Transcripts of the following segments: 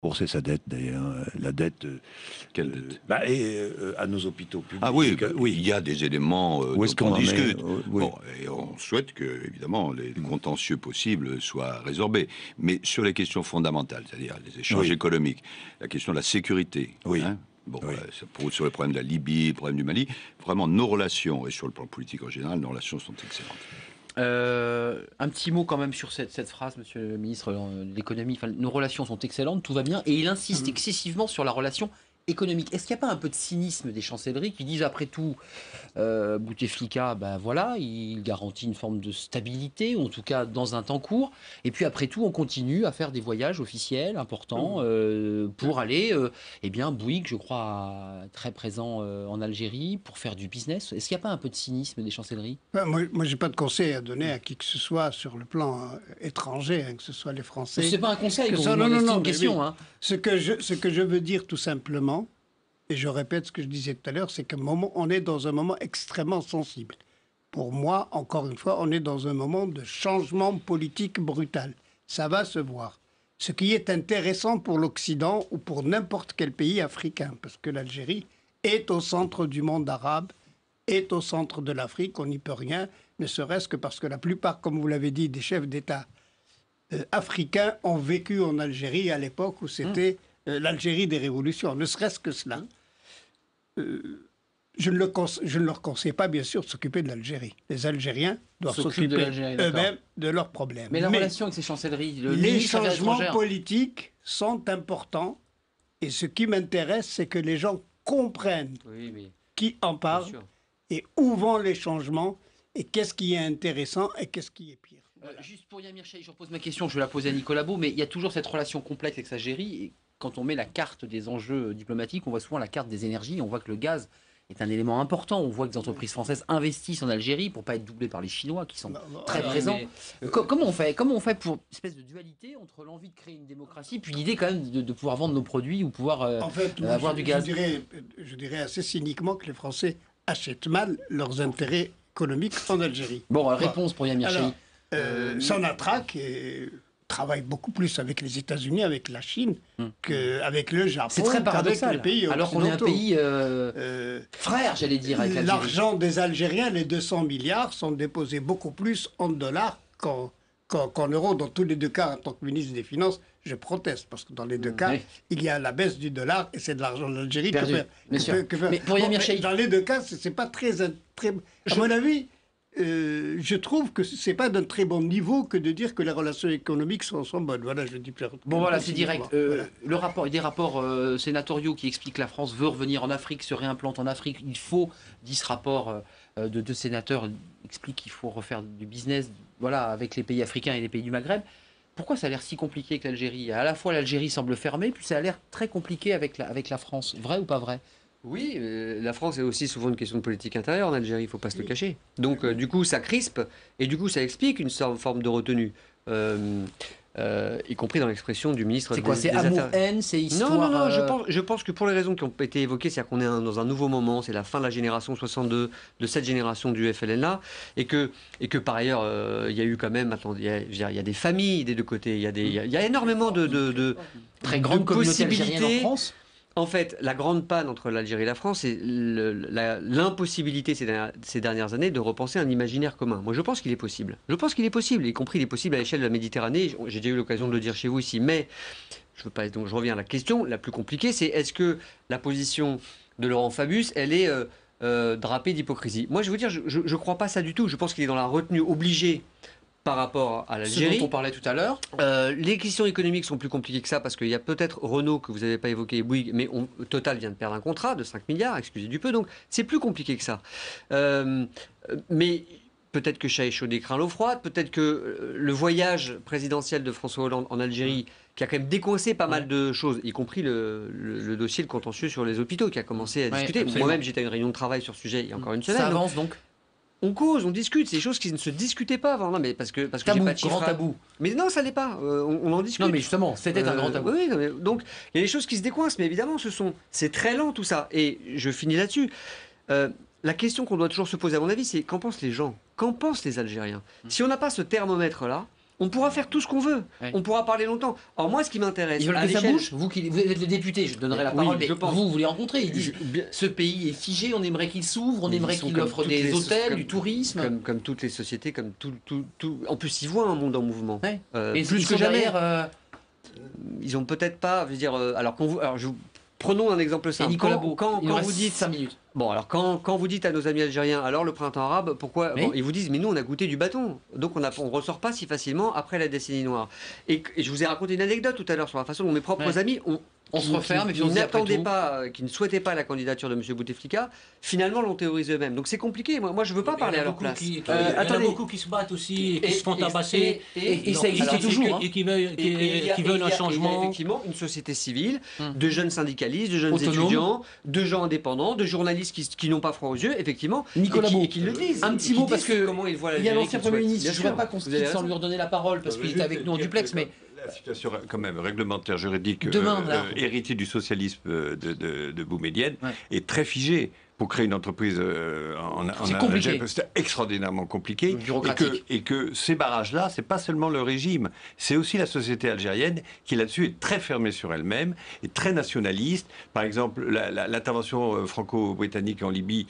rembourser sa dette, d'ailleurs. La dette, Quelle dette? à nos hôpitaux publics. Ah oui, oui, il y a des éléments Où est-ce dont qu'on on en est discute. oui. Bon, et on souhaite que, évidemment, les contentieux possibles soient résorbés. Mais sur les questions fondamentales, c'est-à-dire les échanges économiques, la question de la sécurité, Oui. Bon, Oui. sur le problème de la Libye, le problème du Mali, vraiment nos relations, et sur le plan politique en général, nos relations sont excellentes. Un petit mot quand même sur cette phrase, monsieur le ministre de l'économie. Enfin, nos relations sont excellentes, tout va bien. Et il insiste excessivement sur la relation économique. Est-ce qu'il n'y a pas un peu de cynisme des chancelleries qui disent après tout, Bouteflika, ben voilà, il garantit une forme de stabilité, ou en tout cas dans un temps court. Et puis après tout, on continue à faire des voyages officiels importants pour aller, eh bien, Bouygues, je crois, très présent en Algérie, pour faire du business. Est-ce qu'il n'y a pas un peu de cynisme des chancelleries? Moi, j'ai pas de conseil à donner à qui que ce soit sur le plan étranger, hein, que ce soit les Français. C'est pas un conseil, que c'est ça, une question. Hein. Ce que je veux dire tout simplement, et je répète ce que je disais tout à l'heure, c'est qu'on est dans un moment extrêmement sensible. Pour moi, encore une fois, on est dans un moment de changement politique brutal. Ça va se voir. Ce qui est intéressant pour l'Occident ou pour n'importe quel pays africain, parce que l'Algérie est au centre du monde arabe, est au centre de l'Afrique, on n'y peut rien, ne serait-ce que parce que la plupart, comme vous l'avez dit, des chefs d'État africains ont vécu en Algérie à l'époque où c'était l'Algérie des révolutions, ne serait-ce que cela. Je ne leur conseille pas, bien sûr, de s'occuper de l'Algérie. Les Algériens doivent s'occuper eux-mêmes de leurs problèmes. Mais la relation avec ces chancelleries, les changements politiques sont importants. Et ce qui m'intéresse, c'est que les gens comprennent qui en parle et où vont les changements et qu'est-ce qui est intéressant et qu'est-ce qui est pire. Juste pour Yamir Chahi, je repose ma question, je vais la poser à Nicolas Beau, mais il y a toujours cette relation complexe avec l'Algérie. Et quand on met la carte des enjeux diplomatiques, on voit souvent la carte des énergies, on voit que le gaz est un élément important. On voit que les entreprises françaises investissent en Algérie pour ne pas être doublées par les Chinois qui sont très présents. Comment on fait pour une espèce de dualité entre l'envie de créer une démocratie puis l'idée quand même de pouvoir vendre nos produits ou pouvoir avoir du gaz? Je dirais assez cyniquement que les Français achètent mal leurs intérêts économiques en Algérie. Bon, réponse pour Yamir Chahi. Sonatrach travaille beaucoup plus avec les États-Unis, avec la Chine, qu'avec le Japon. C'est très paradoxal. Les pays alors qu'on est un pays frère, j'allais dire, avec l'Algérie. L'argent des Algériens, les 200 milliards, sont déposés beaucoup plus en dollars qu'en euros. Dans tous les deux cas, en tant que ministre des Finances, je proteste, parce que dans les deux cas, il y a la baisse du dollar et c'est de l'argent de l'Algérie que Mais pour Yamir Chahi... Dans les deux cas, c'est pas très... À mon avis... je trouve que c'est pas d'un très bon niveau que de dire que les relations économiques sont bonnes. Voilà, je dis plus. Bon, voilà, c'est direct. Le rapport, des rapports sénatoriaux qui expliquent que la France veut revenir en Afrique, se réimplante en Afrique. Il faut, dit ce rapport de 2 sénateurs, explique qu'il faut refaire du business, voilà, avec les pays africains et les pays du Maghreb. Pourquoi ça a l'air si compliqué avec l'Algérie? À la fois l'Algérie semble fermée, puis ça a l'air très compliqué avec la France. Vrai ou pas vrai? Oui, la France est aussi souvent une question de politique intérieure en Algérie, il ne faut pas se le cacher. Donc du coup, ça crispe, et du coup, ça explique une forme de retenue, y compris dans l'expression du ministre des Affaires. C'est quoi? C'est amour-haine? C'est histoire... Non, je pense que pour les raisons qui ont été évoquées, c'est-à-dire qu'on est dans un nouveau moment, c'est la fin de la génération 62, de cette génération du FLNA, et que par ailleurs, il y a eu quand même, il y a des familles des deux côtés, il y a énormément de très grande communauté possibilités algérienne en France. En fait, la grande panne entre l'Algérie et la France, c'est l'impossibilité ces dernières années de repenser un imaginaire commun. Moi, je pense qu'il est possible. Je pense qu'il est possible, y compris il est possible à l'échelle de la Méditerranée. J'ai déjà eu l'occasion de le dire chez vous ici, mais donc je reviens à la question la plus compliquée, c'est est-ce que la position de Laurent Fabius, elle est drapée d'hypocrisie? Moi, je veux dire, je ne crois pas ça du tout. Je pense qu'il est dans la retenue obligée par rapport à l'Algérie. Ce dont on parlait tout à l'heure. Les questions économiques sont plus compliquées que ça parce qu'il y a peut-être Renault que vous n'avez pas évoqué, Bouygues, mais Total vient de perdre un contrat de 5 milliards, excusez du peu, donc c'est plus compliqué que ça. Mais peut-être que chat est chaud craint l'eau froide, peut-être que le voyage présidentiel de François Hollande en Algérie, qui a quand même décoincé pas mal de choses, y compris le dossier, le contentieux sur les hôpitaux, qui a commencé à discuter. Moi-même, j'étais à une réunion de travail sur ce sujet il y a encore une semaine. Ça avance donc. On cause, on discute, c'est des choses qui ne se discutaient pas avant. Non, mais parce que j'ai pas de chiffres. Grand tabou. Mais non, ça l'est pas. On en discute. Non, mais justement, c'était un grand tabou. Oui, non, mais, donc il y a des choses qui se décoincent, mais évidemment, c'est très lent tout ça. Et je finis là-dessus. La question qu'on doit toujours se poser, à mon avis, c'est qu'en pensent les gens? Qu'en pensent les Algériens? Si on n'a pas ce thermomètre-là, On pourra faire tout ce qu'on veut. Ouais. On pourra parler longtemps. Alors moi, ce qui m'intéresse... Ils veulent à que ça l'échelle- bouge. Vous êtes le député, je donnerai la Oui, parole, mais je pense. vous les rencontrez. Ils disent Bien- ce pays est figé, on aimerait qu'il s'ouvre, on Mais aimerait ils sont qu'il comme offre toutes des les hôtels, comme- du tourisme. Comme toutes les sociétés, comme tout... En plus, ils voient un monde en mouvement. Ouais. Et Et plus ils que sont jamais. derrière, Ils ont peut-être pas... Je veux dire, prenons un exemple et simple. Nicolas Quand- Beau, quand il nous vous reste dites... 5 minutes. Bon, alors quand vous dites à nos amis algériens, alors le printemps arabe, pourquoi Oui. Bon, ils vous disent, mais nous on a goûté du bâton, donc on ne ressort pas si facilement après la décennie noire. Et je vous ai raconté une anecdote tout à l'heure sur la façon dont mes propres Ouais. amis On se referme et puis on qui se dit après n'attendaient tout. pas, qui ne souhaitaient pas la candidature de M. Bouteflika, finalement l'ont théorisé eux-mêmes. Donc c'est compliqué. Moi je veux pas parler à leur place. Il y en a attendez. beaucoup qui se battent aussi, et qui Et- se font et- tabasser. et Donc, ça existe alors, toujours, hein. Et qui veulent, Et il y a- qui et veulent il y a- un il y a changement. effectivement une société civile, Hum. de jeunes syndicalistes, de jeunes Autonomes. étudiants, de gens indépendants, de journalistes qui n'ont pas froid aux yeux, effectivement, Nicolas et Beau, qui le disent. un Et petit qui mot parce disent que comment ils voient il y a l'Algérie l'ancien qu'ils Premier souhaitent. ministre, Bien je ne voudrais sûr. pas qu'on se Vous avez quitte sans raison. lui redonner la parole parce qu'il est avec nous en duplex, mais La situation quand même réglementaire, juridique, Demain, là. héritée du socialisme de Boumedienne, Ouais. est très figée. Pour créer une entreprise C'est compliqué. Algérie, c'est extraordinairement compliqué. Bureaucratique. Et que ces barrages-là, c'est pas seulement le régime, c'est aussi la société algérienne qui là-dessus est très fermée sur elle-même, est très nationaliste. Par exemple, l'intervention franco-britannique en Libye,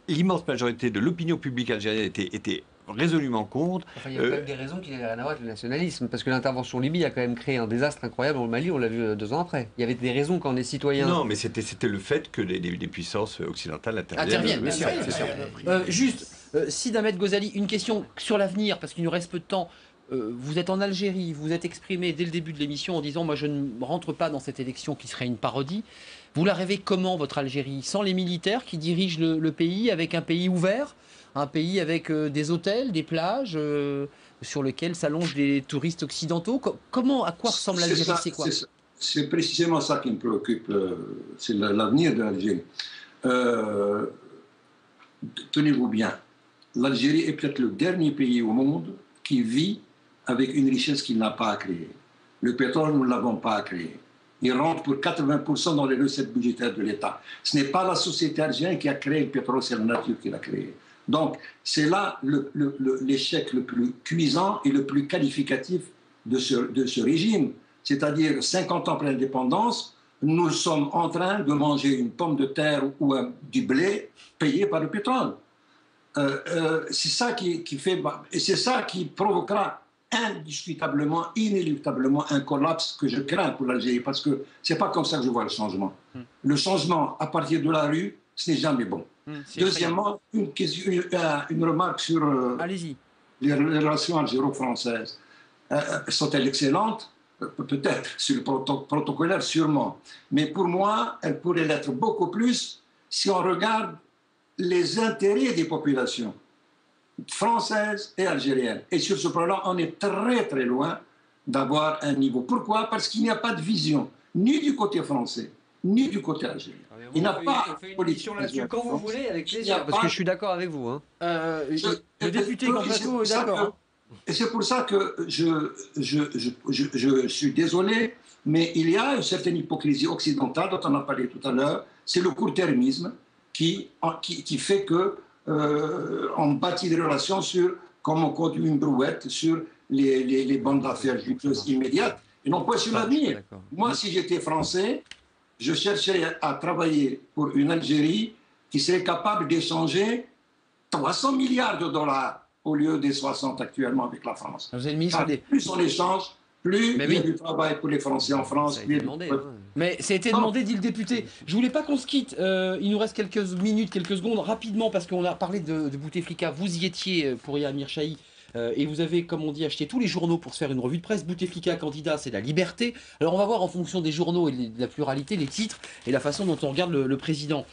l'immense majorité de l'opinion publique algérienne était résolument contre. Enfin, il y a quand même des raisons qui n'avaient rien à voir avec le nationalisme, parce que l'intervention en Libye a quand même créé un désastre incroyable au Mali, on l'a vu 2 ans après. Il y avait des raisons quand on est citoyen. Non, mais c'était le fait que les puissances occidentales interviennent, bien sûr. c'est sûr. Juste, Sid Ahmed Ghazali, une question sur l'avenir, parce qu'il nous reste peu de temps. Vous êtes en Algérie, vous êtes exprimé dès le début de l'émission en disant « Moi, je ne rentre pas dans cette élection qui serait une parodie ». Vous la rêvez comment, votre Algérie? Sans les militaires qui dirigent le pays, avec un pays ouvert, un pays avec des hôtels, des plages sur lesquels s'allongent les touristes occidentaux. Comment, à quoi ressemble l'Algérie? C'est quoi? C'est précisément ça qui me préoccupe, c'est l'avenir de l'Algérie. Tenez-vous bien, l'Algérie est peut-être le dernier pays au monde qui vit avec une richesse qu'il n'a pas à créer. Le pétrole, nous ne l'avons pas à créer. Il rentre pour 80% dans les recettes budgétaires de l'État. Ce n'est pas la société algérienne qui a créé le pétrole, c'est la nature qui l'a créé. Donc, c'est là l'échec le plus cuisant et le plus qualificatif de ce régime. C'est-à-dire, 50 ans après l'indépendance, nous sommes en train de manger une pomme de terre ou du blé payé par le pétrole. C'est ça qui fait... Et c'est ça qui provoquera indiscutablement, inéluctablement un collapse que je crains pour l'Algérie, parce que ce n'est pas comme ça que je vois le changement. Le changement à partir de la rue, ce n'est jamais bon. Deuxièmement, une remarque sur Allez-y. les relations algéro-françaises. Sont-elles excellentes? Peut-être, sur le protocolaire, sûrement. Mais pour moi, elles pourraient l'être beaucoup plus si on regarde les intérêts des populations françaises et algériennes. Et sur ce plan-là, on est très très loin d'avoir un niveau. Pourquoi? Parce qu'il n'y a pas de vision, ni du côté français, ni du côté algérien. Il n'a pas On fait une émission là-dessus quand vous voulez, avec plaisir, parce que je suis d'accord avec vous. Hein. Le député Gambato est d'accord. Hein. Et c'est pour ça que je suis désolé, mais il y a une certaine hypocrisie occidentale dont on a parlé tout à l'heure. C'est le court-termisme qui fait que on bâtit des relations sur comment on conduit une brouette, sur les bandes d'affaires juteuses immédiates, et non pas sur l'avenir. Moi, si j'étais français, je chercherais à travailler pour une Algérie qui serait capable d'échanger 300 milliards de dollars au lieu des 60 actuellement avec la France. Vous avez le ministre des... Plus on échange, plus Mais il y a oui. du travail pour les Français en France. Ça a été demandé. Hein. Mais ça a été demandé, dit le député. Je voulais pas qu'on se quitte. Il nous reste quelques minutes, quelques secondes, rapidement, parce qu'on a parlé de Bouteflika. Vous y étiez pour Amir Chahi. Et vous avez, comme on dit, acheté tous les journaux pour se faire une revue de presse. Bouteflika candidat, c'est la liberté. Alors on va voir en fonction des journaux et de la pluralité, les titres et la façon dont on regarde le président.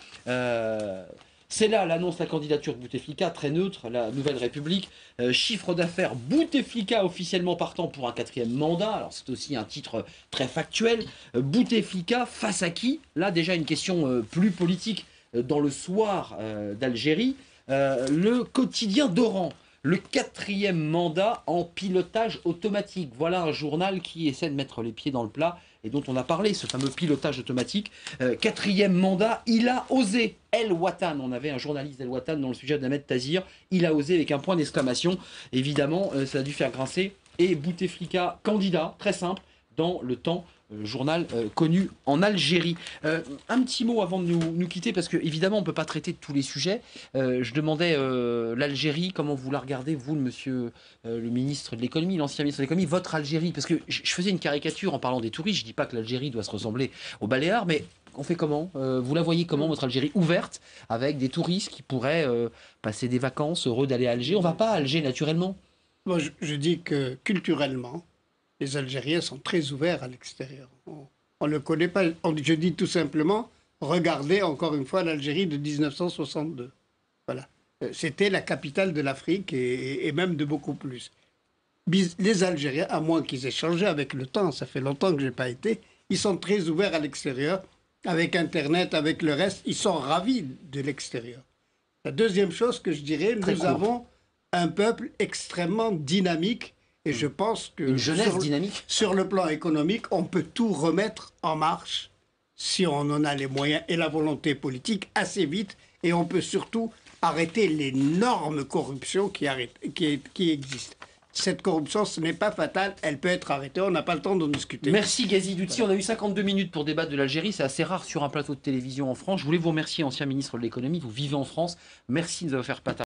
C'est là l'annonce de la candidature de Bouteflika, très neutre, la Nouvelle République. Chiffre d'affaires, Bouteflika officiellement partant pour un 4e mandat. Alors c'est aussi un titre très factuel. Bouteflika face à qui? Là déjà une question plus politique dans le soir d'Algérie. Le quotidien d'Oran. Le 4e mandat en pilotage automatique. Voilà un journal qui essaie de mettre les pieds dans le plat et dont on a parlé, ce fameux pilotage automatique. 4e mandat, il a osé. El Watan, on avait un journaliste d'El Watan dans le sujet d'Ahmed Tazir. Il a osé avec un point d'exclamation. Évidemment, ça a dû faire grincer et Bouteflika candidat, très simple, dans Le Temps, journal connu en Algérie. Un petit mot avant de nous quitter, parce que évidemment on ne peut pas traiter de tous les sujets. Je demandais l'Algérie, comment vous la regardez, vous, monsieur le ministre de l'économie, l'ancien ministre de l'économie, votre Algérie, parce que je faisais une caricature en parlant des touristes. Je ne dis pas que l'Algérie doit se ressembler aux Baléares, mais on fait comment? Vous la voyez comment, votre Algérie ouverte, avec des touristes qui pourraient passer des vacances, heureux d'aller à Alger? On ne va pas à Alger naturellement. Moi, je dis que culturellement, les Algériens sont très ouverts à l'extérieur. On ne le connaît pas. Je dis tout simplement, regardez encore une fois l'Algérie de 1962. Voilà. C'était la capitale de l'Afrique et même de beaucoup plus. Les Algériens, à moins qu'ils aient changé avec le temps, ça fait longtemps que je n'ai pas été, ils sont très ouverts à l'extérieur. Avec Internet, avec le reste, ils sont ravis de l'extérieur. La deuxième chose que je dirais, nous avons un peuple extrêmement dynamique et je pense que une jeunesse dynamique. Sur le plan économique, on peut tout remettre en marche si on en a les moyens et la volonté politique assez vite, et on peut surtout arrêter l'énorme corruption qui existe. Cette corruption, ce n'est pas fatal, elle peut être arrêtée, on n'a pas le temps d'en discuter. Merci Ghazi Douti, on a eu 52 minutes pour débattre de l'Algérie, c'est assez rare sur un plateau de télévision en France. Je voulais vous remercier, ancien ministre de l'économie, vous vivez en France, merci de nous avoir fait partager